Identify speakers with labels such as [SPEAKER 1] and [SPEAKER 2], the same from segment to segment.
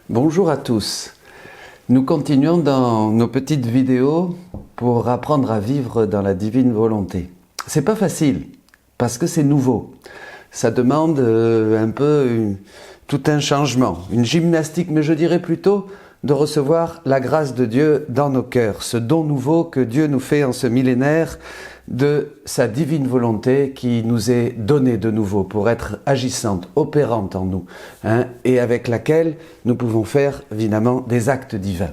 [SPEAKER 1] Bonjour à tous. Nous continuons dans nos petites vidéos pour apprendre à vivre dans la divine volonté. C'est pas facile parce que c'est nouveau. Ça demande tout un changement, une gymnastique, mais je dirais plutôt de recevoir la grâce de Dieu dans nos cœurs, ce don nouveau que Dieu nous fait en ce millénaire de sa divine volonté qui nous est donnée de nouveau pour être agissante, opérante en nous, et avec laquelle nous pouvons faire évidemment des actes divins.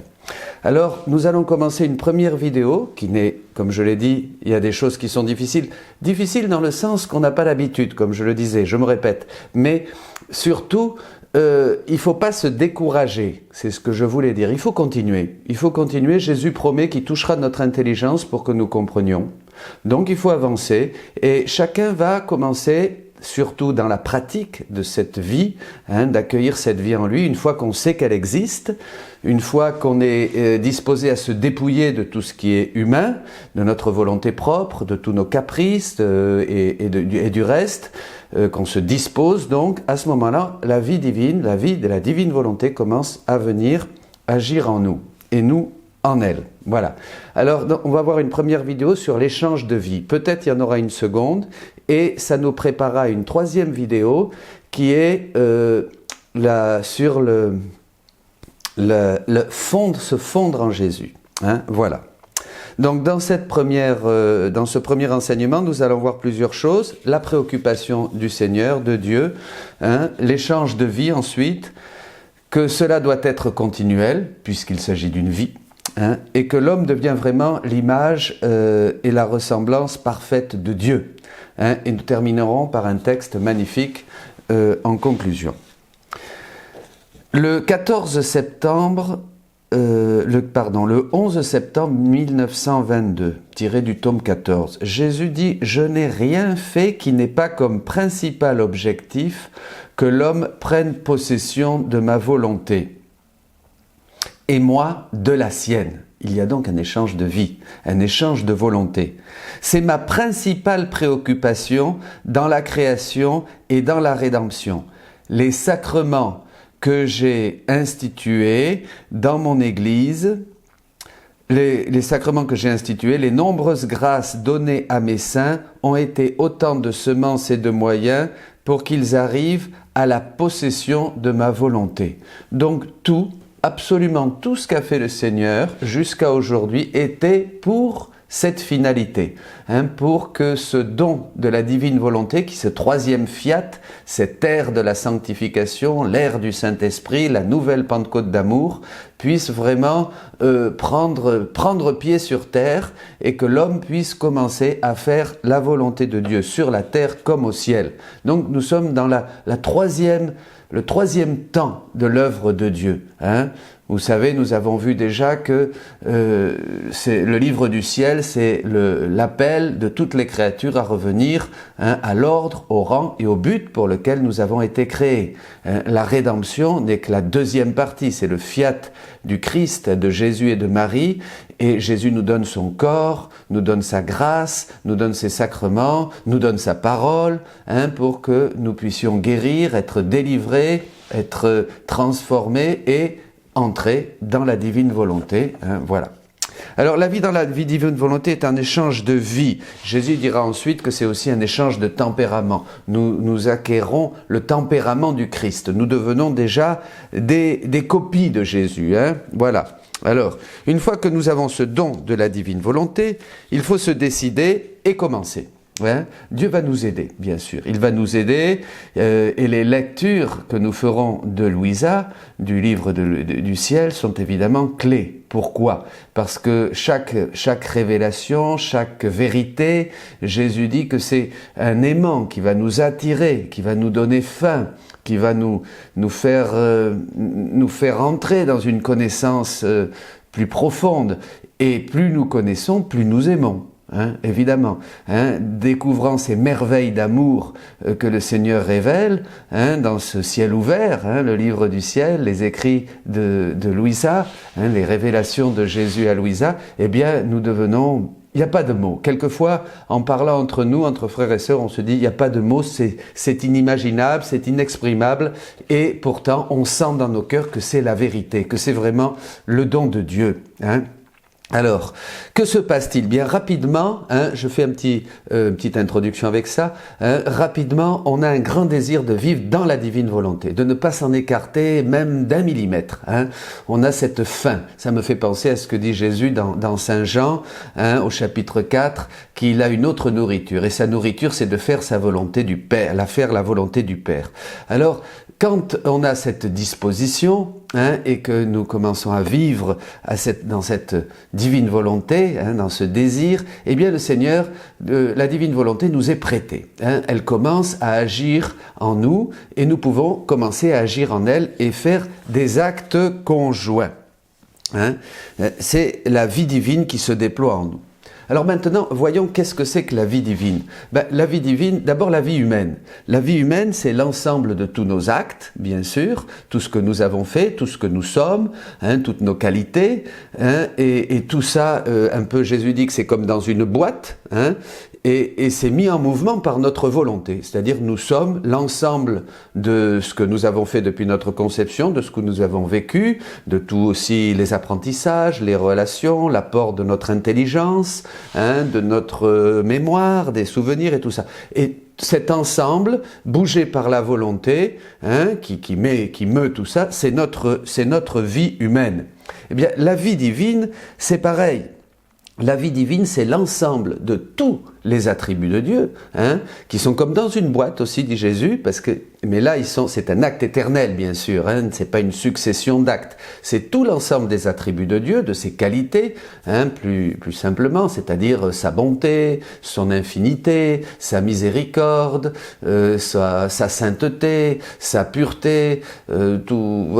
[SPEAKER 1] Alors, nous allons commencer une première vidéo qui n'est, comme je l'ai dit, il y a des choses qui sont difficiles. Difficiles dans le sens qu'on n'a pas l'habitude, comme je le disais, je me répète. Mais surtout, il ne faut pas se décourager, c'est ce que je voulais dire. Il faut continuer. Il faut continuer. Jésus promet qu'il touchera notre intelligence pour que nous comprenions. Donc, il faut avancer et chacun va commencer, surtout dans la pratique de cette vie, d'accueillir cette vie en lui, une fois qu'on sait qu'elle existe, une fois qu'on est disposé à se dépouiller de tout ce qui est humain, de notre volonté propre, de tous nos caprices et du reste, qu'on se dispose donc, à ce moment-là, la vie divine, la vie de la divine volonté commence à venir agir en nous, et nous en elle. Voilà. Alors, on va voir une première vidéo sur l'échange de vie. Peut-être il y en aura une seconde, et ça nous préparera une troisième vidéo qui est sur se fondre en Jésus. Voilà. Donc dans ce premier enseignement, nous allons voir plusieurs choses. La préoccupation du Seigneur, de Dieu, l'échange de vie ensuite, que cela doit être continuel, puisqu'il s'agit d'une vie, et que l'homme devient vraiment l'image et la ressemblance parfaite de Dieu. Et nous terminerons par un texte magnifique en conclusion. Le 11 septembre 1922, tiré du tome 14, Jésus dit « Je n'ai rien fait qui n'ait pas comme principal objectif que l'homme prenne possession de ma volonté, et moi de la sienne. » Il y a donc un échange de vie, un échange de volonté. C'est ma principale préoccupation dans la création et dans la rédemption. Les sacrements que j'ai institués dans mon Église, les sacrements que j'ai institués, les nombreuses grâces données à mes saints ont été autant de semences et de moyens pour qu'ils arrivent à la possession de ma volonté. Donc absolument tout ce qu'a fait le Seigneur jusqu'à aujourd'hui était pour cette finalité, pour que ce don de la divine volonté, qui ce troisième fiat, cette ère de la sanctification, l'ère du Saint-Esprit, la nouvelle Pentecôte d'amour, puisse vraiment prendre pied sur terre et que l'homme puisse commencer à faire la volonté de Dieu sur la terre comme au ciel. Donc nous sommes dans le troisième temps de l'œuvre de Dieu. Vous savez, nous avons vu déjà que le livre du ciel, c'est l'appel de toutes les créatures à revenir à l'ordre, au rang et au but pour lequel nous avons été créés. La rédemption n'est que la deuxième partie, c'est le fiat du Christ, de Jésus et de Marie, et Jésus nous donne son corps, nous donne sa grâce, nous donne ses sacrements, nous donne sa parole, pour que nous puissions guérir, être délivrés, être transformés et entrer dans la divine volonté. Voilà. Alors la vie dans la divine volonté est un échange de vie. Jésus dira ensuite que c'est aussi un échange de tempérament. Nous acquérons le tempérament du Christ. Nous devenons déjà des copies de Jésus. Voilà. Alors, une fois que nous avons ce don de la divine volonté, il faut se décider et commencer. Dieu va nous aider, bien sûr. Il va nous aider et les lectures que nous ferons de Louisa, du livre du ciel, sont évidemment clés. Pourquoi? Parce que chaque révélation, chaque vérité, Jésus dit que c'est un aimant qui va nous attirer, qui va nous donner faim, qui va nous faire entrer dans une connaissance plus profonde. Et plus nous connaissons, plus nous aimons. Évidemment, découvrant ces merveilles d'amour que le Seigneur révèle dans ce ciel ouvert, le livre du ciel, les écrits de Louisa, les révélations de Jésus à Louisa, eh bien nous devenons Il n'y a pas de mots. Quelquefois, en parlant entre nous, entre frères et sœurs, on se dit, il n'y a pas de mots, c'est inimaginable, c'est inexprimable, et pourtant, on sent dans nos cœurs que c'est la vérité, que c'est vraiment le don de Dieu. Hein. Alors, que se passe-t-il? Bien rapidement, je fais une petite introduction avec ça, rapidement, on a un grand désir de vivre dans la divine volonté, de ne pas s'en écarter même d'un millimètre. On a cette faim. Ça me fait penser à ce que dit Jésus dans Saint Jean, au chapitre 4, qu'il a une autre nourriture. Et sa nourriture, c'est de faire sa volonté du Père, faire la volonté du Père. Alors, quand on a cette disposition, et que nous commençons à vivre dans cette divine volonté, dans ce désir, eh bien le Seigneur, la divine volonté nous est prêtée. Elle commence à agir en nous et nous pouvons commencer à agir en elle et faire des actes conjoints. C'est la vie divine qui se déploie en nous. Alors maintenant, voyons qu'est-ce que c'est que la vie divine. La vie divine, d'abord la vie humaine. La vie humaine, c'est l'ensemble de tous nos actes, bien sûr, tout ce que nous avons fait, tout ce que nous sommes, toutes nos qualités, et tout ça, un peu Jésus dit que c'est comme dans une boîte, et c'est mis en mouvement par notre volonté. C'est-à-dire nous sommes l'ensemble de ce que nous avons fait depuis notre conception, de ce que nous avons vécu, de tout aussi les apprentissages, les relations, l'apport de notre intelligence, de notre mémoire, des souvenirs et tout ça. Et cet ensemble, bougé par la volonté, qui meut tout ça, c'est notre vie humaine. Eh bien, la vie divine, c'est pareil. La vie divine, c'est l'ensemble de tous les attributs de Dieu, qui sont comme dans une boîte aussi, dit Jésus, mais là, c'est un acte éternel, bien sûr, c'est pas une succession d'actes. C'est tout l'ensemble des attributs de Dieu, de ses qualités, plus simplement, c'est-à-dire sa bonté, son infinité, sa miséricorde, sa sainteté, sa pureté, tous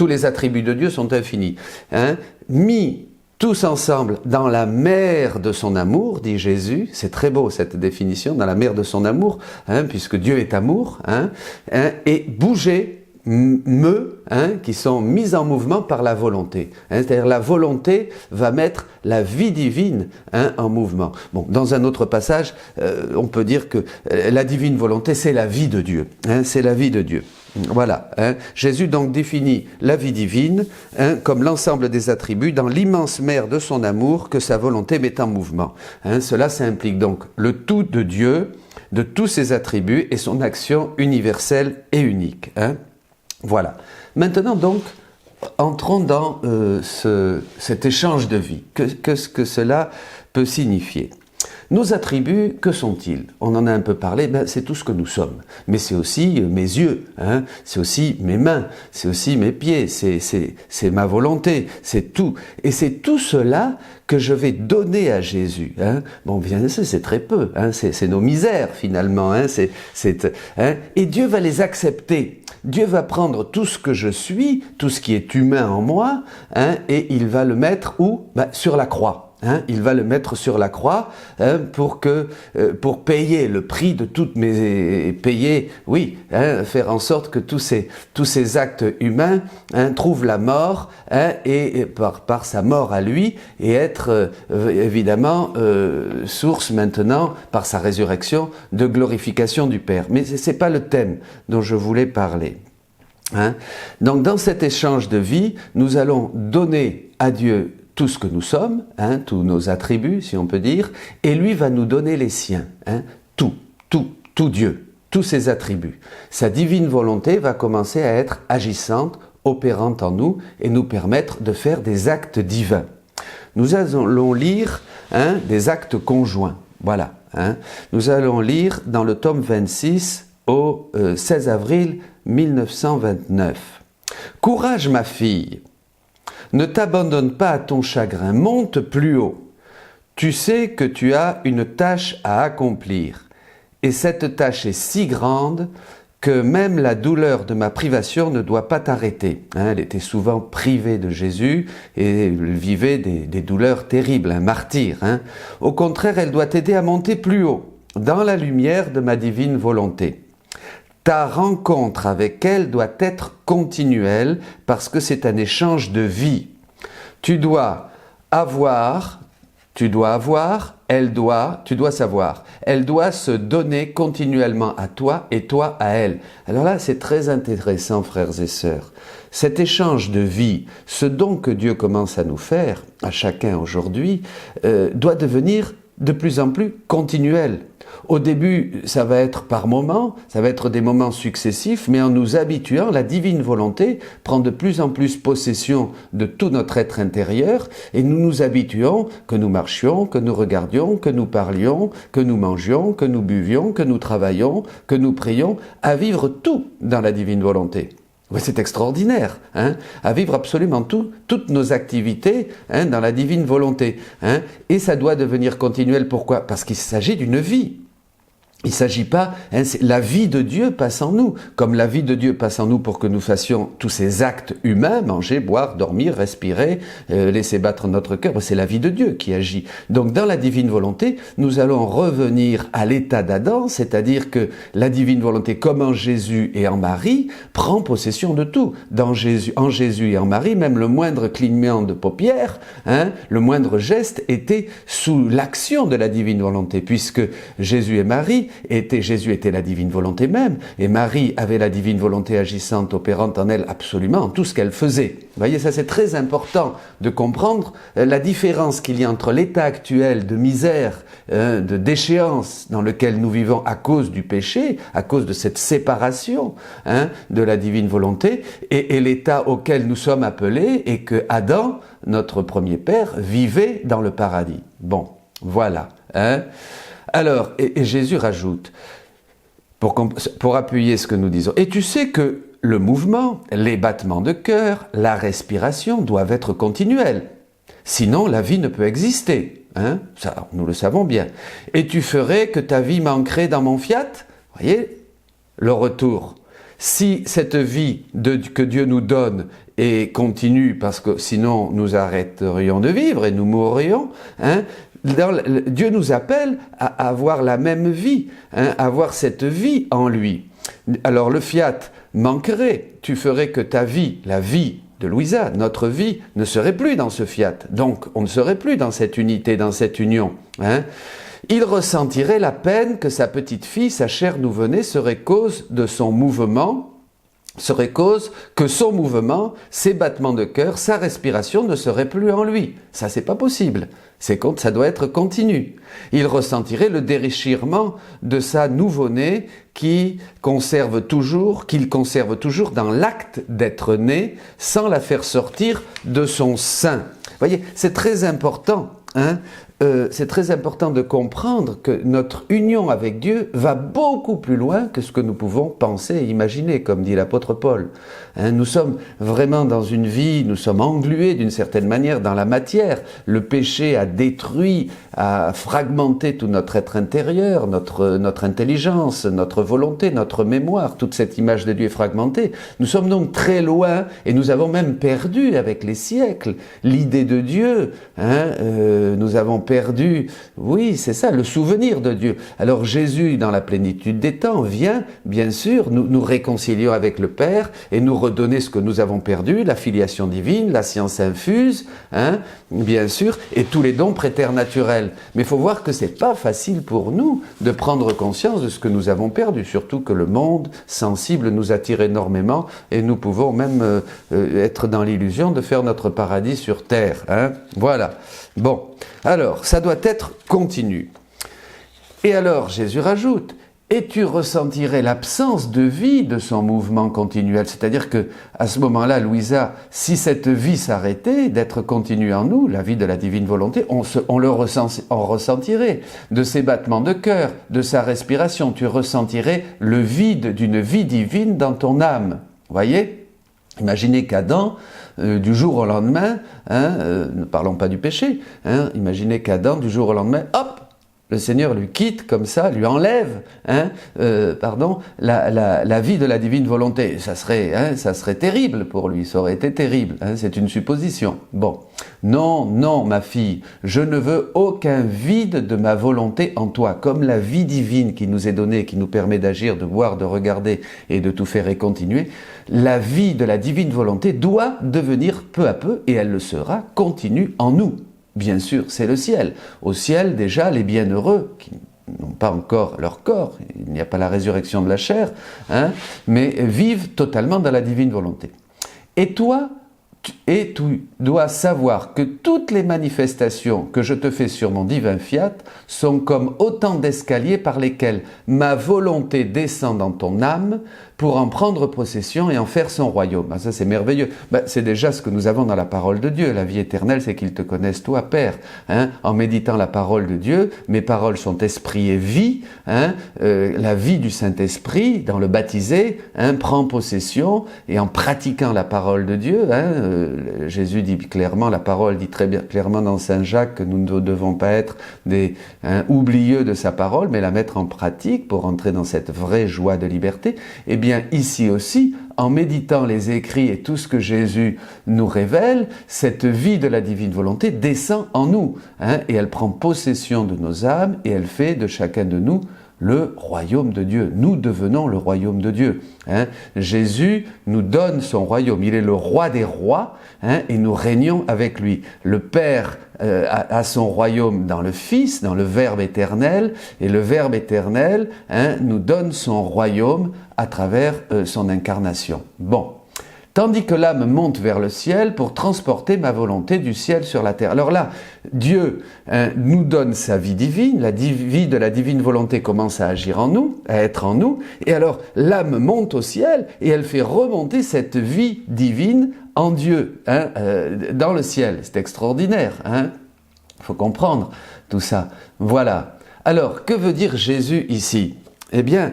[SPEAKER 1] les attributs de Dieu sont infinis. Mis tous ensemble dans la mer de son amour, dit Jésus, c'est très beau cette définition, dans la mer de son amour, puisque Dieu est amour, et bouger, qui sont mis en mouvement par la volonté. C'est-à-dire la volonté va mettre la vie divine en mouvement. Bon, dans un autre passage, on peut dire que la divine volonté, c'est la vie de Dieu. C'est la vie de Dieu. Voilà. Jésus donc définit la vie divine comme l'ensemble des attributs dans l'immense mer de son amour que sa volonté met en mouvement. Cela, ça implique donc le tout de Dieu, de tous ses attributs et son action universelle et unique. Voilà. Maintenant donc, entrons dans cet échange de vie. Qu'est-ce que cela peut signifier ? Nos attributs, que sont-ils? On en a un peu parlé, c'est tout ce que nous sommes. Mais c'est aussi mes yeux, c'est aussi mes mains, c'est aussi mes pieds, c'est ma volonté, c'est tout. Et c'est tout cela que je vais donner à Jésus. Bon, bien sûr, c'est très peu, c'est nos misères finalement. Et Dieu va les accepter. Dieu va prendre tout ce que je suis, tout ce qui est humain en moi, et il va le mettre où? Sur la croix. Il va le mettre sur la croix pour payer le prix de toutes mes faire en sorte que tous ces actes humains trouvent la mort et par sa mort à lui et être évidemment source maintenant par sa résurrection de glorification du Père. Mais c'est pas le thème dont je voulais parler. Donc dans cet échange de vie, nous allons donner à Dieu tout ce que nous sommes, tous nos attributs, si on peut dire, et lui va nous donner les siens, tout Dieu, tous ses attributs. Sa divine volonté va commencer à être agissante, opérante en nous, et nous permettre de faire des actes divins. Nous allons lire des actes conjoints, voilà. Nous allons lire dans le tome 26 au 16 avril 1929. « Courage ma fille ! Ne t'abandonne pas à ton chagrin, monte plus haut. Tu sais que tu as une tâche à accomplir, et cette tâche est si grande que même la douleur de ma privation ne doit pas t'arrêter. Elle était souvent privée de Jésus et elle vivait des douleurs terribles, un martyr. Au contraire, elle doit t'aider à monter plus haut, dans la lumière de ma divine volonté. Ta rencontre avec elle doit être continuelle parce que c'est un échange de vie. Tu dois avoir tu dois avoir, tu dois savoir. Elle doit se donner continuellement à toi et toi à elle. Alors là, c'est très intéressant, frères et sœurs. Cet échange de vie, ce don que Dieu commence à nous faire, à chacun aujourd'hui, doit devenir de plus en plus continuel. Au début, ça va être par moments, ça va être des moments successifs, mais en nous habituant, la divine volonté prend de plus en plus possession de tout notre être intérieur et nous nous habituons, que nous marchions, que nous regardions, que nous parlions, que nous mangions, que nous buvions, que nous travaillions, que nous prions, à vivre tout dans la divine volonté. C'est extraordinaire, à vivre absolument toutes nos activités dans la divine volonté. Et ça doit devenir continuel. Pourquoi? Parce qu'il s'agit d'une vie. Il ne s'agit pas, la vie de Dieu passe en nous, comme la vie de Dieu passe en nous pour que nous fassions tous ces actes humains, manger, boire, dormir, respirer, laisser battre notre cœur, c'est la vie de Dieu qui agit. Donc dans la divine volonté, nous allons revenir à l'état d'Adam, c'est-à-dire que la divine volonté, comme en Jésus et en Marie, prend possession de tout. En Jésus et en Marie, même le moindre clignement de paupières, le moindre geste était sous l'action de la divine volonté, puisque Jésus et Marie, Jésus était la divine volonté même, et Marie avait la divine volonté agissante, opérante en elle absolument, en tout ce qu'elle faisait. Vous voyez, ça c'est très important de comprendre la différence qu'il y a entre l'état actuel de misère, de déchéance dans lequel nous vivons à cause du péché, à cause de cette séparation de la divine volonté, et l'état auquel nous sommes appelés, et que Adam, notre premier père, vivait dans le paradis. Bon, voilà. Alors, et Jésus rajoute, pour appuyer ce que nous disons, et tu sais que le mouvement, les battements de cœur, la respiration doivent être continuels. Sinon, la vie ne peut exister. Ça, nous le savons bien. Et tu ferais que ta vie manquerait dans mon fiat? Voyez, le retour. Si cette vie que Dieu nous donne est continue, parce que sinon nous arrêterions de vivre et nous mourrions, Dieu nous appelle à avoir la même vie, à avoir cette vie en lui. Alors le fiat manquerait, tu ferais que ta vie, la vie de Louisa, notre vie, ne serait plus dans ce fiat. Donc on ne serait plus dans cette unité, dans cette union. Il ressentirait la peine que sa petite fille, sa chair nouveau-née, serait cause de son mouvement, serait cause que son mouvement, ses battements de cœur, sa respiration ne seraient plus en lui. Ça, c'est pas possible. Ça doit être continu. Il ressentirait le déchirement de sa nouveau-née qu'il conserve toujours dans l'acte d'être né, sans la faire sortir de son sein. Vous voyez, c'est très important, c'est très important de comprendre que notre union avec Dieu va beaucoup plus loin que ce que nous pouvons penser et imaginer, comme dit l'apôtre Paul. Nous sommes vraiment dans une vie, nous sommes englués d'une certaine manière dans la matière. Le péché a détruit, a fragmenté tout notre être intérieur, notre intelligence, notre volonté, notre mémoire. Toute cette image de Dieu est fragmentée. Nous sommes donc très loin et nous avons même perdu avec les siècles l'idée de Dieu. Nous avons perdu, oui, c'est ça, le souvenir de Dieu. Alors Jésus, dans la plénitude des temps, vient, bien sûr, nous réconcilier avec le Père et nous redonner ce que nous avons perdu, la filiation divine, la science infuse, bien sûr, et tous les dons préternaturels. Mais il faut voir que c'est pas facile pour nous de prendre conscience de ce que nous avons perdu, surtout que le monde sensible nous attire énormément et nous pouvons même être dans l'illusion de faire notre paradis sur terre. Voilà. Bon, alors, ça doit être continu. Et alors, Jésus rajoute, et tu ressentirais l'absence de vie de son mouvement continuel. C'est-à-dire que, à ce moment-là, Louisa, si cette vie s'arrêtait d'être continue en nous, la vie de la divine volonté, on ressentirait de ses battements de cœur, de sa respiration. Tu ressentirais le vide d'une vie divine dans ton âme. Voyez ? Imaginez qu'Adam, du jour au lendemain, ne parlons pas du péché, imaginez qu'Adam, du jour au lendemain, hop, le Seigneur lui quitte comme ça, lui enlève, la vie de la divine volonté. Ça serait terrible pour lui, ça aurait été terrible. C'est une supposition. Bon, non, ma fille, je ne veux aucun vide de ma volonté en toi, comme la vie divine qui nous est donnée, qui nous permet d'agir, de voir, de regarder et de tout faire et continuer. La vie de la divine volonté doit devenir peu à peu, et elle le sera, continue en nous. bien sûr, c'est le ciel. Au ciel, déjà, les bienheureux, qui n'ont pas encore leur corps, il n'y a pas la résurrection de la chair, hein, mais vivent totalement dans la divine volonté. Et toi, tu dois savoir que toutes les manifestations que je te fais sur mon divin fiat sont comme autant d'escaliers par lesquels ma volonté descend dans ton âme pour en prendre possession et en faire son royaume. Ah, ça c'est merveilleux. C'est déjà ce que nous avons dans la parole de Dieu. La vie éternelle, c'est qu'ils te connaissent toi, Père. Hein? En méditant la parole de Dieu, mes paroles sont esprit et vie. Hein? La vie du Saint-Esprit, dans le baptisé, hein, prend possession, et en pratiquant la parole de Dieu, hein, Jésus dit clairement, la parole dit très bien clairement dans Saint Jacques que nous ne devons pas être des oublieux de sa parole, mais la mettre en pratique pour entrer dans cette vraie joie de liberté. Eh bien, ici aussi, en méditant les écrits et tout ce que Jésus nous révèle, cette vie de la divine volonté descend en nous, hein, et elle prend possession de nos âmes, et elle fait de chacun de nous le royaume de Dieu. Nous devenons le royaume de Dieu. Hein. Jésus nous donne son royaume. Il est le roi des rois, hein, et nous régnons avec lui. Le Père a son royaume dans le Fils, dans le Verbe éternel, et le Verbe éternel, hein, nous donne son royaume à travers son incarnation. Bon. Tandis que l'âme monte vers le ciel pour transporter ma volonté du ciel sur la terre. Alors là, Dieu nous donne sa vie divine, la vie de la divine volonté commence à agir en nous, à être en nous, et alors l'âme monte au ciel et elle fait remonter cette vie divine en Dieu, hein, dans le ciel. C'est extraordinaire, hein. Il faut comprendre tout ça. Voilà. Alors, que veut dire Jésus ici? Eh bien,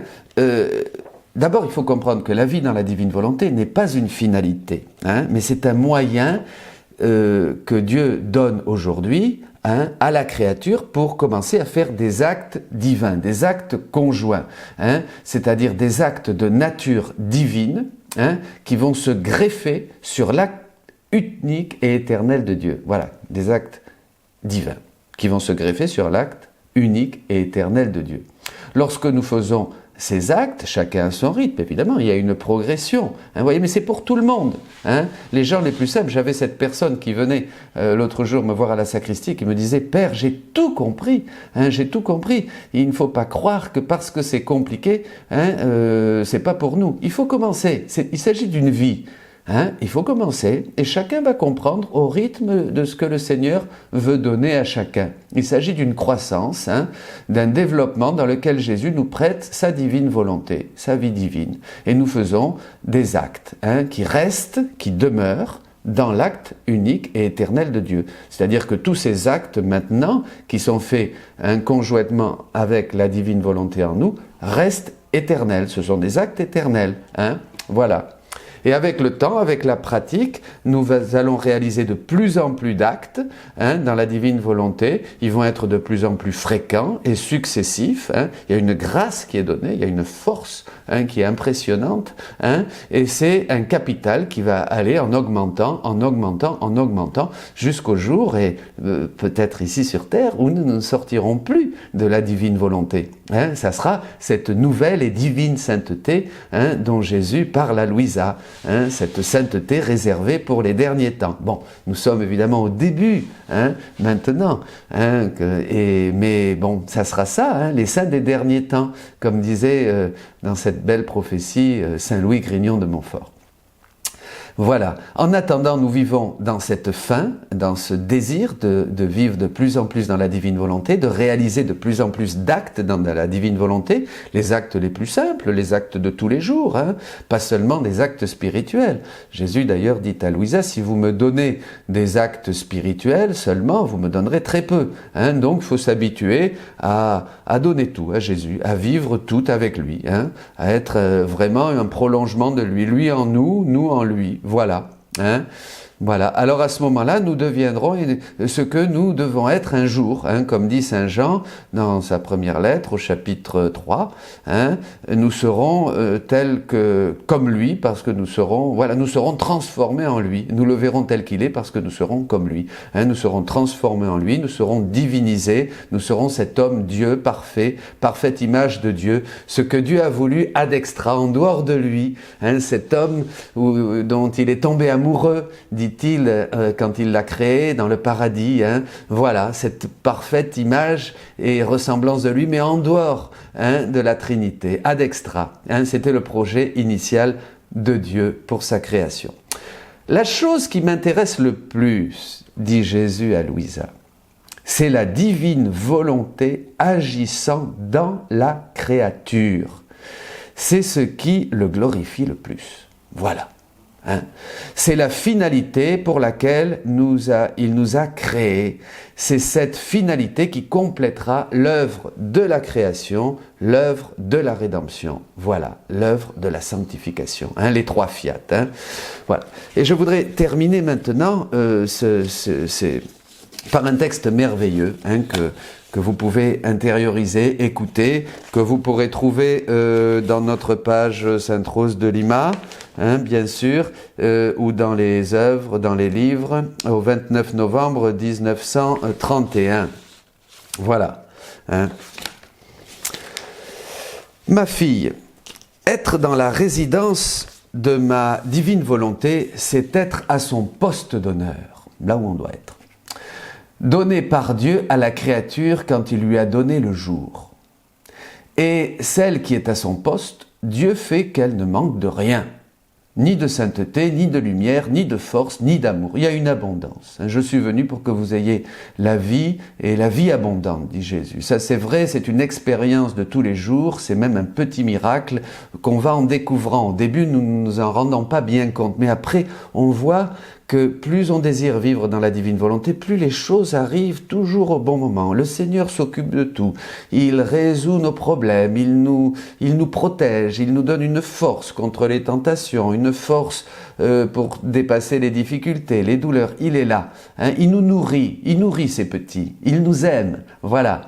[SPEAKER 1] d'abord, il faut comprendre que la vie dans la divine volonté n'est pas une finalité, hein, mais c'est un moyen que Dieu donne aujourd'hui, hein, à la créature pour commencer à faire des actes divins, des actes conjoints, hein, c'est-à-dire des actes de nature divine, hein, qui vont se greffer sur l'acte unique et éternel de Dieu. Voilà, des actes divins qui vont se greffer sur l'acte unique et éternel de Dieu. Lorsque nous faisons ces actes, chacun à son rythme, évidemment, il y a une progression. Hein, vous voyez, mais c'est pour tout le monde. Hein. Les gens les plus simples, j'avais cette personne qui venait l'autre jour me voir à la sacristie, qui me disait « Père, j'ai tout compris, hein, j'ai tout compris. Il ne faut pas croire que parce que c'est compliqué, hein, c'est pas pour nous. Il faut commencer. Il s'agit d'une vie. Hein, il faut commencer et chacun va comprendre au rythme de ce que le Seigneur veut donner à chacun. Il s'agit d'une croissance, hein, d'un développement dans lequel Jésus nous prête sa divine volonté, sa vie divine. Et nous faisons des actes, hein, qui restent, qui demeurent dans l'acte unique et éternel de Dieu. C'est-à-dire que tous ces actes maintenant, qui sont faits, hein, conjointement avec la divine volonté en nous, restent éternels. Ce sont des actes éternels. Hein, voilà. Et avec le temps, avec la pratique, nous allons réaliser de plus en plus d'actes, hein, dans la divine volonté. Ils vont être de plus en plus fréquents et successifs. Hein. Il y a une grâce qui est donnée, il y a une force, hein, qui est impressionnante. Hein, et c'est un capital qui va aller en augmentant, jusqu'au jour, et peut-être ici sur Terre, où nous ne sortirons plus de la divine volonté. Hein. Ça sera cette nouvelle et divine sainteté, hein, dont Jésus parle à Louisa. Hein, cette sainteté réservée pour les derniers temps. Bon, nous sommes évidemment au début, hein, maintenant, hein, mais bon, ça sera ça, hein, les saints des derniers temps, comme disait dans cette belle prophétie Saint Louis Grignon de Montfort. Voilà. En attendant, nous vivons dans cette faim, dans ce désir de vivre de plus en plus dans la divine volonté, de réaliser de plus en plus d'actes dans la divine volonté, les actes les plus simples, les actes de tous les jours, hein, pas seulement des actes spirituels. Jésus d'ailleurs dit à Louisa, si vous me donnez des actes spirituels seulement, vous me donnerez très peu. Hein, donc il faut s'habituer à donner tout à Jésus, à vivre tout avec lui, hein, à être vraiment un prolongement de lui, lui en nous, nous en lui. Voilà, hein. Voilà. Alors à ce moment-là, nous deviendrons ce que nous devons être un jour, hein, comme dit Saint Jean dans sa première lettre au chapitre 3, hein, nous serons tels que comme lui, parce que nous serons transformés en lui. Nous le verrons tel qu'il est parce que nous serons comme lui. Hein, nous serons transformés en lui, nous serons divinisés, nous serons cet homme Dieu parfait, parfaite image de Dieu, ce que Dieu a voulu ad extra, en dehors de lui, hein, cet homme dont il est tombé amoureux, dit dit-il quand il l'a créé dans le paradis. Hein. Voilà, cette parfaite image et ressemblance de lui, mais en dehors de la Trinité, ad extra. C'était le projet initial de Dieu pour sa création. La chose qui m'intéresse le plus, dit Jésus à Louisa, c'est la divine volonté agissant dans la créature. C'est ce qui le glorifie le plus. Voilà. C'est la finalité pour laquelle il nous a créés. C'est cette finalité qui complétera l'œuvre de la création, l'œuvre de la rédemption. Voilà, l'œuvre de la sanctification. Les trois fiat. Voilà. Et je voudrais terminer maintenant par un texte merveilleux que vous pouvez intérioriser, écouter, que vous pourrez trouver dans notre page Sainte-Rose de Lima, bien sûr, ou dans les œuvres, dans les livres, au 29 novembre 1931. Voilà. Ma fille, être dans la résidence de ma divine volonté, c'est être à son poste d'honneur, là où on doit être. Donné par Dieu à la créature quand il lui a donné le jour. Et celle qui est à son poste, Dieu fait qu'elle ne manque de rien. Ni de sainteté, ni de lumière, ni de force, ni d'amour. Il y a une abondance. Je suis venu pour que vous ayez la vie et la vie abondante, dit Jésus. Ça c'est vrai, c'est une expérience de tous les jours, c'est même un petit miracle qu'on va en découvrant. Au début, nous ne nous en rendons pas bien compte, mais après, on voit que plus on désire vivre dans la divine volonté, plus les choses arrivent toujours au bon moment. Le Seigneur s'occupe de tout. Il résout nos problèmes, il nous protège, il nous donne une force contre les tentations, une force pour dépasser les difficultés, les douleurs. Il est là. Il nous nourrit, il nourrit ses petits, il nous aime. Voilà.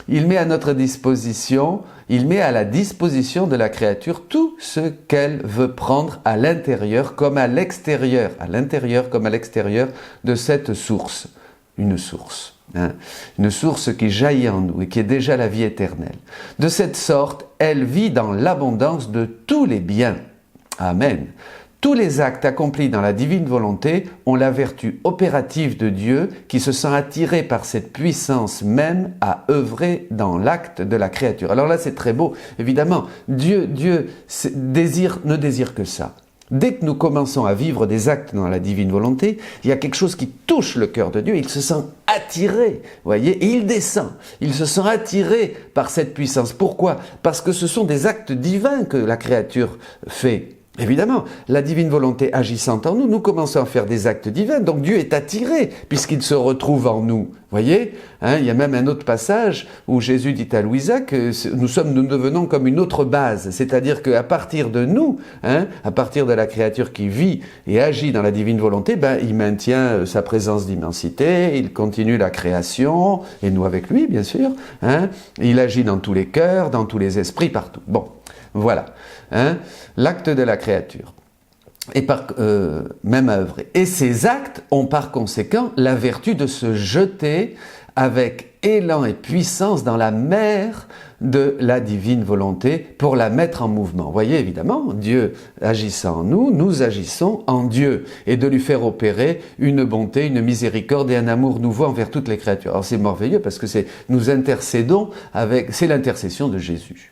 [SPEAKER 1] Il met à notre disposition, il met à la disposition de la créature tout ce qu'elle veut prendre à l'intérieur comme à l'extérieur, de cette source. Une source. Une source qui jaillit en nous et qui est déjà la vie éternelle. De cette sorte, elle vit dans l'abondance de tous les biens. Amen. Tous les actes accomplis dans la divine volonté ont la vertu opérative de Dieu qui se sent attiré par cette puissance même à œuvrer dans l'acte de la créature. Alors là, c'est très beau. Évidemment, Dieu ne désire que ça. Dès que nous commençons à vivre des actes dans la divine volonté, il y a quelque chose qui touche le cœur de Dieu, il se sent attiré, voyez, et il descend. Il se sent attiré par cette puissance. Pourquoi? Parce que ce sont des actes divins que la créature fait. Évidemment, la divine volonté agissant en nous, nous commençons à faire des actes divins, donc Dieu est attiré puisqu'il se retrouve en nous. Voyez, il y a même un autre passage où Jésus dit à Louisa que nous devenons comme une autre base, c'est-à-dire qu'à partir de nous, à partir de la créature qui vit et agit dans la divine volonté, il maintient sa présence d'immensité, il continue la création, et nous avec lui bien sûr, il agit dans tous les cœurs, dans tous les esprits, partout. Bon. Voilà, l'acte de la créature, et même à œuvrer. Et ces actes ont par conséquent la vertu de se jeter avec élan et puissance dans la mer de la divine volonté pour la mettre en mouvement. Vous voyez, évidemment, Dieu agissant en nous, nous agissons en Dieu, et de lui faire opérer une bonté, une miséricorde et un amour nouveau envers toutes les créatures. Alors c'est merveilleux parce que nous intercédons c'est l'intercession de Jésus.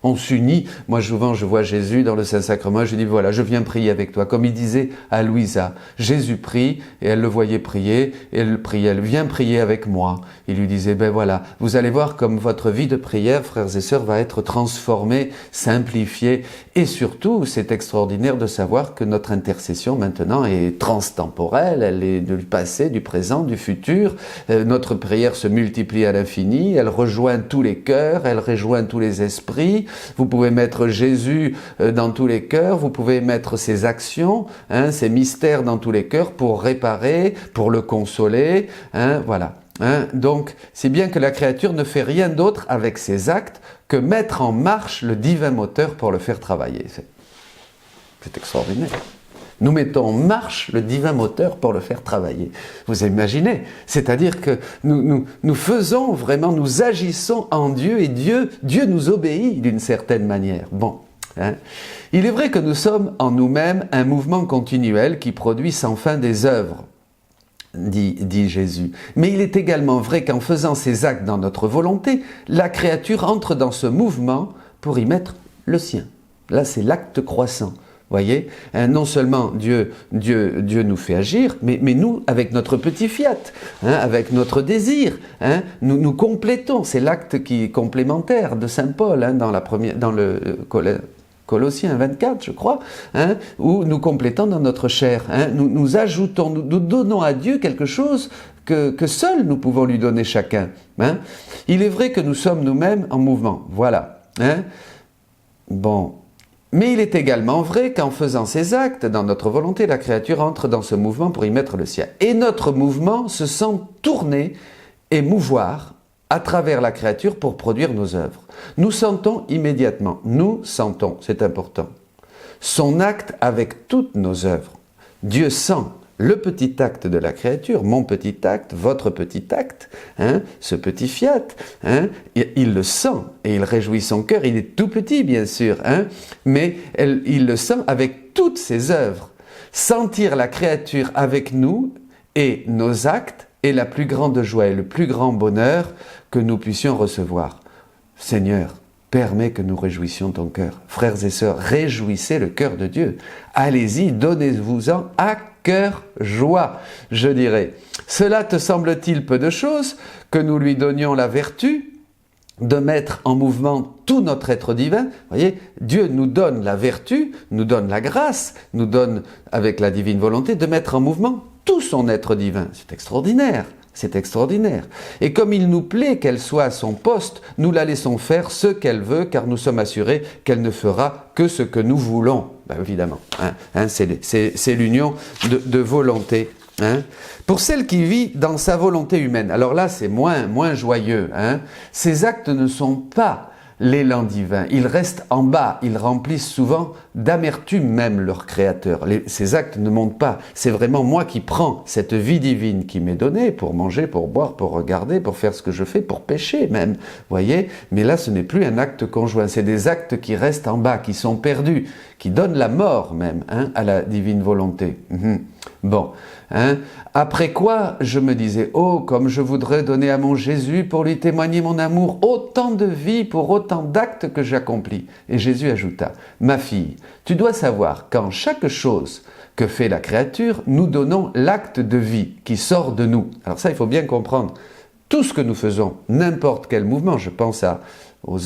[SPEAKER 1] On s'unit. Moi, souvent, je vois Jésus dans le Saint-Sacrement, je dis, voilà, je viens prier avec toi. Comme il disait à Louisa, Jésus prie, et elle le voyait prier, et elle priait, elle vient prier avec moi. Il lui disait, voilà, vous allez voir comme votre vie de prière, frères et sœurs, va être transformée, simplifiée, et surtout, c'est extraordinaire de savoir que notre intercession, maintenant, est transtemporelle, elle est du passé, du présent, du futur. Notre prière se multiplie à l'infini, elle rejoint tous les cœurs, elle rejoint tous les esprits. Vous pouvez mettre Jésus dans tous les cœurs, vous pouvez mettre ses actions, ses mystères dans tous les cœurs pour réparer, pour le consoler, voilà. Donc, c'est bien que la créature ne fait rien d'autre avec ses actes que mettre en marche le divin moteur pour le faire travailler. C'est extraordinaire. Nous mettons en marche le divin moteur pour le faire travailler. Vous imaginez? C'est-à-dire que nous faisons vraiment, nous agissons en Dieu et Dieu nous obéit d'une certaine manière. Bon, Hein. Il est vrai que nous sommes en nous-mêmes un mouvement continuel qui produit sans fin des œuvres, dit Jésus. Mais il est également vrai qu'en faisant ces actes dans notre volonté, la créature entre dans ce mouvement pour y mettre le sien. Là, c'est l'acte croissant. Voyez, hein, non seulement Dieu nous fait agir, mais nous, avec notre petit fiat, hein, avec notre désir, hein, nous complétons. C'est l'acte qui est complémentaire de Saint Paul, hein, dans le Colossiens 24, je crois, hein, où nous complétons dans notre chair. Hein, nous ajoutons, nous donnons à Dieu quelque chose que seuls nous pouvons lui donner chacun. Hein. Il est vrai que nous sommes nous-mêmes en mouvement. Voilà. Hein. Bon. Mais il est également vrai qu'en faisant ces actes, dans notre volonté, la créature entre dans ce mouvement pour y mettre le sien. Et notre mouvement se sent tourner et mouvoir à travers la créature pour produire nos œuvres. Nous sentons immédiatement, c'est important, son acte avec toutes nos œuvres. Dieu sent le petit acte de la créature, mon petit acte, votre petit acte, hein, ce petit fiat, hein, il le sent et il réjouit son cœur. Il est tout petit, bien sûr, hein, mais il le sent avec toutes ses œuvres. Sentir la créature avec nous et nos actes est la plus grande joie et le plus grand bonheur que nous puissions recevoir. Seigneur, permets que nous réjouissions ton cœur. Frères et sœurs, réjouissez le cœur de Dieu. Allez-y, donnez-vous-en à cœur joie, je dirais. Cela te semble-t-il peu de choses que nous lui donnions la vertu de mettre en mouvement tout notre être divin? Vous voyez, Dieu nous donne la vertu, nous donne la grâce, nous donne, avec la divine volonté, de mettre en mouvement tout son être divin. C'est extraordinaire. C'est extraordinaire. Et comme il nous plaît qu'elle soit à son poste, nous la laissons faire ce qu'elle veut, car nous sommes assurés qu'elle ne fera que ce que nous voulons. Ben évidemment, hein, c'est l'union de volonté. Hein. Pour celle qui vit dans sa volonté humaine, alors là c'est moins joyeux. Hein. Ces actes ne sont pas l'élan divin, ils restent en bas, ils remplissent souvent d'amertume même leur créateur. Ces actes ne montent pas, c'est vraiment moi qui prends cette vie divine qui m'est donnée pour manger, pour boire, pour regarder, pour faire ce que je fais, pour pécher même, voyez. Mais là ce n'est plus un acte conjoint, c'est des actes qui restent en bas, qui sont perdus, qui donnent la mort même, hein, à la divine volonté. Bon, hein. Après quoi, je me disais, oh, comme je voudrais donner à mon Jésus pour lui témoigner mon amour, autant de vie pour autant d'actes que j'accomplis. Et Jésus ajouta, ma fille, tu dois savoir qu'en chaque chose que fait la créature, nous donnons l'acte de vie qui sort de nous. Alors ça, il faut bien comprendre. Tout ce que nous faisons, n'importe quel mouvement, je pense au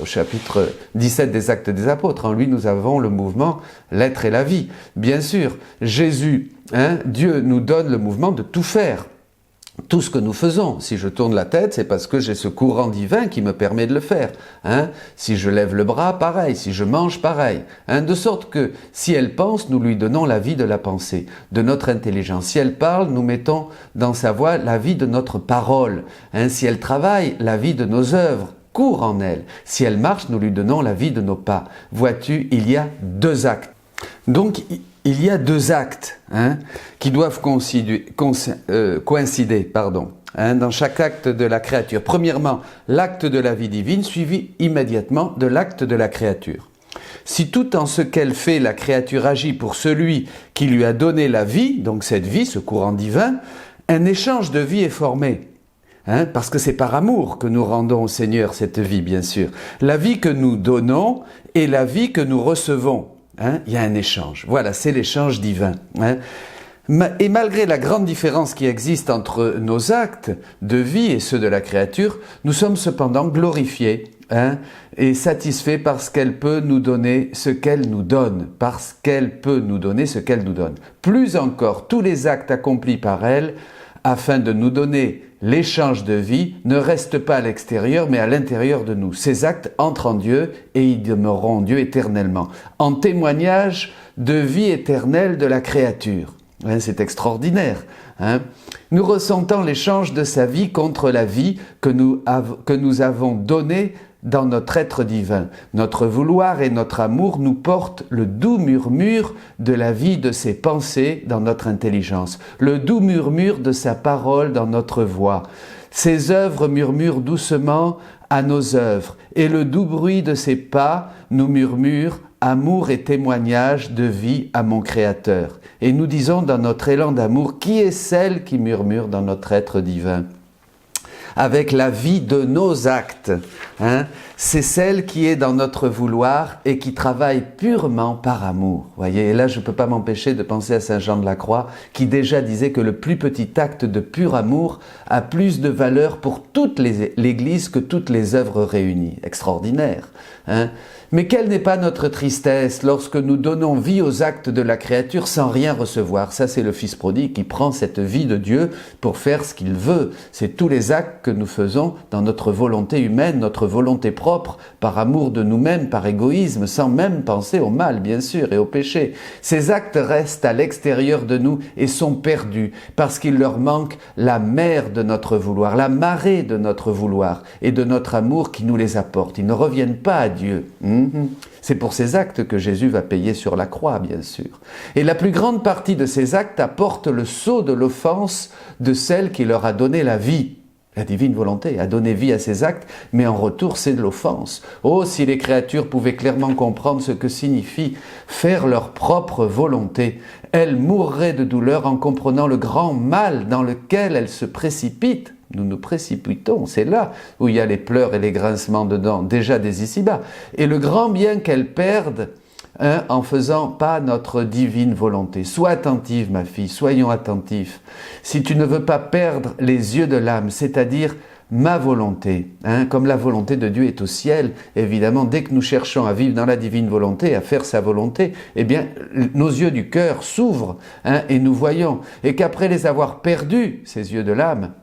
[SPEAKER 1] chapitre 17 des Actes des Apôtres. En lui, nous avons le mouvement, l'être et la vie. Bien sûr, Jésus, hein, Dieu nous donne le mouvement de tout faire. Tout ce que nous faisons, si je tourne la tête, c'est parce que j'ai ce courant divin qui me permet de le faire. Hein. Si je lève le bras, pareil. Si je mange, pareil. Hein. De sorte que, si elle pense, nous lui donnons la vie de la pensée, de notre intelligence. Si elle parle, nous mettons dans sa voix la vie de notre parole. Hein. Si elle travaille, la vie de nos œuvres court en elle. Si elle marche, nous lui donnons la vie de nos pas. Vois-tu, il y a deux actes. Donc, il y a deux actes, hein, qui doivent coïncider, hein, dans chaque acte de la créature. Premièrement, l'acte de la vie divine suivi immédiatement de l'acte de la créature. Si tout en ce qu'elle fait, la créature agit pour celui qui lui a donné la vie, donc cette vie, ce courant divin, un échange de vie est formé. Hein, parce que c'est par amour que nous rendons au Seigneur cette vie, bien sûr. La vie que nous donnons et la vie que nous recevons. Hein, il y a un échange. Voilà, c'est l'échange divin. Hein. Et malgré la grande différence qui existe entre nos actes de vie et ceux de la créature, nous sommes cependant glorifiés, hein, et satisfaits parce qu'elle peut nous donner ce qu'elle nous donne. Parce qu'elle peut nous donner ce qu'elle nous donne. Plus encore, tous les actes accomplis par elle, afin de nous donner l'échange de vie, ne restent pas à l'extérieur, mais à l'intérieur de nous. Ces actes entrent en Dieu et ils demeureront en Dieu éternellement, en témoignage de vie éternelle de la créature. Hein, c'est extraordinaire. Hein. Nous ressentons l'échange de sa vie contre la vie que nous avons donnée dans notre être divin. Notre vouloir et notre amour nous portent le doux murmure de la vie de ses pensées dans notre intelligence, le doux murmure de sa parole dans notre voix. Ses œuvres murmurent doucement à nos œuvres, et le doux bruit de ses pas nous murmure amour et témoignage de vie à mon Créateur. Et nous disons dans notre élan d'amour, qui est celle qui murmure dans notre être divin ? Avec la vie de nos actes. C'est celle qui est dans notre vouloir et qui travaille purement par amour. Voyez, et là je ne peux pas m'empêcher de penser à Saint Jean de la Croix qui déjà disait que le plus petit acte de pur amour a plus de valeur pour toute l'Église que toutes les œuvres réunies. Extraordinaire. Mais quelle n'est pas notre tristesse lorsque nous donnons vie aux actes de la créature sans rien recevoir. Ça, c'est le Fils prodigue qui prend cette vie de Dieu pour faire ce qu'il veut. C'est tous les actes que nous faisons dans notre volonté humaine, notre volonté propre, par amour de nous-mêmes, par égoïsme, sans même penser au mal, bien sûr, et au péché. Ces actes restent à l'extérieur de nous et sont perdus parce qu'il leur manque la mer de notre vouloir, la marée de notre vouloir et de notre amour qui nous les apporte. Ils ne reviennent pas à Dieu. C'est pour ces actes que Jésus va payer sur la croix, bien sûr. Et la plus grande partie de ces actes apporte le sceau de l'offense de celle qui leur a donné la vie. La divine volonté a donné vie à ces actes, mais en retour, c'est de l'offense. Oh, si les créatures pouvaient clairement comprendre ce que signifie faire leur propre volonté, elles mourraient de douleur en comprenant le grand mal dans lequel elles se précipitent. Nous nous précipitons, c'est là où il y a les pleurs et les grincements dedans, déjà dès ici-bas. Et le grand bien qu'elles perdent en faisant pas notre divine volonté. Sois attentive, ma fille, soyons attentifs. Si tu ne veux pas perdre les yeux de l'âme, c'est-à-dire ma volonté, comme la volonté de Dieu est au ciel, évidemment, dès que nous cherchons à vivre dans la divine volonté, à faire sa volonté, eh bien, nos yeux du cœur s'ouvrent et nous voyons. Et qu'après les avoir perdus, ces yeux de l'âme,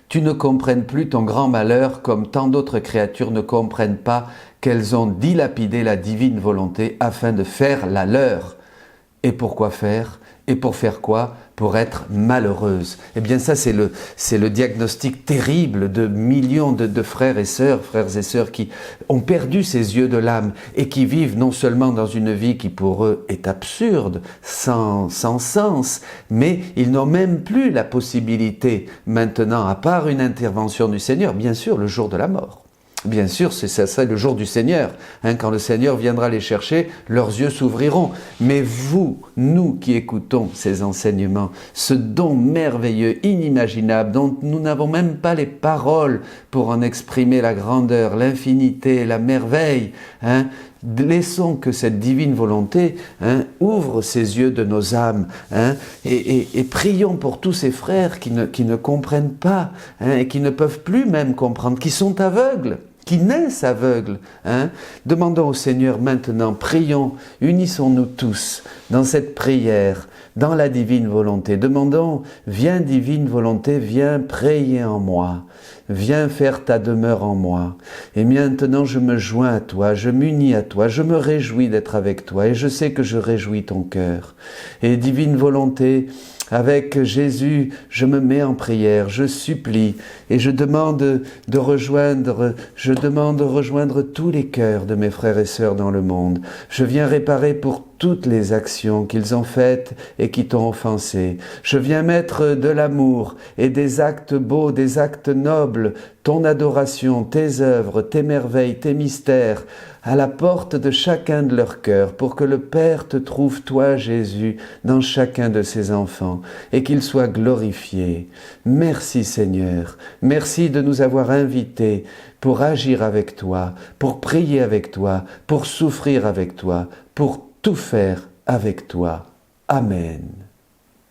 [SPEAKER 1] tu ne comprennes plus ton grand malheur comme tant d'autres créatures ne comprennent pas qu'elles ont dilapidé la divine volonté afin de faire la leur. Et pourquoi faire ? Et pour faire quoi ? Pour être malheureuse. Eh bien ça c'est le diagnostic terrible de millions de frères et sœurs qui ont perdu ces yeux de l'âme et qui vivent non seulement dans une vie qui pour eux est absurde, sans sens, mais ils n'ont même plus la possibilité maintenant, à part une intervention du Seigneur, bien sûr le jour de la mort. Bien sûr, c'est ça le jour du Seigneur. Quand le Seigneur viendra les chercher, leurs yeux s'ouvriront. Mais vous, nous qui écoutons ces enseignements, ce don merveilleux, inimaginable, dont nous n'avons même pas les paroles pour en exprimer la grandeur, l'infinité, la merveille, laissons que cette divine volonté ouvre ces yeux de nos âmes et prions pour tous ces frères qui ne comprennent pas et qui ne peuvent plus même comprendre, qui sont aveugles, qui naissent aveugles. Demandons au Seigneur maintenant, prions, unissons-nous tous dans cette prière, dans la divine volonté. Demandons, viens divine volonté, viens prier en moi. Viens faire ta demeure en moi. Et maintenant je me joins à toi, je m'unis à toi, je me réjouis d'être avec toi et je sais que je réjouis ton cœur. Et divine volonté, avec Jésus, je me mets en prière, je supplie et je demande de rejoindre tous les cœurs de mes frères et sœurs dans le monde. Je viens réparer pour toutes les actions qu'ils ont faites et qui t'ont offensé. Je viens mettre de l'amour et des actes beaux, des actes nobles, ton adoration, tes œuvres, tes merveilles, tes mystères, à la porte de chacun de leurs cœurs, pour que le Père te trouve, toi, Jésus, dans chacun de ses enfants, et qu'il soit glorifié. Merci Seigneur, merci de nous avoir invités pour agir avec toi, pour prier avec toi, pour souffrir avec toi, pour tout faire avec toi. Amen.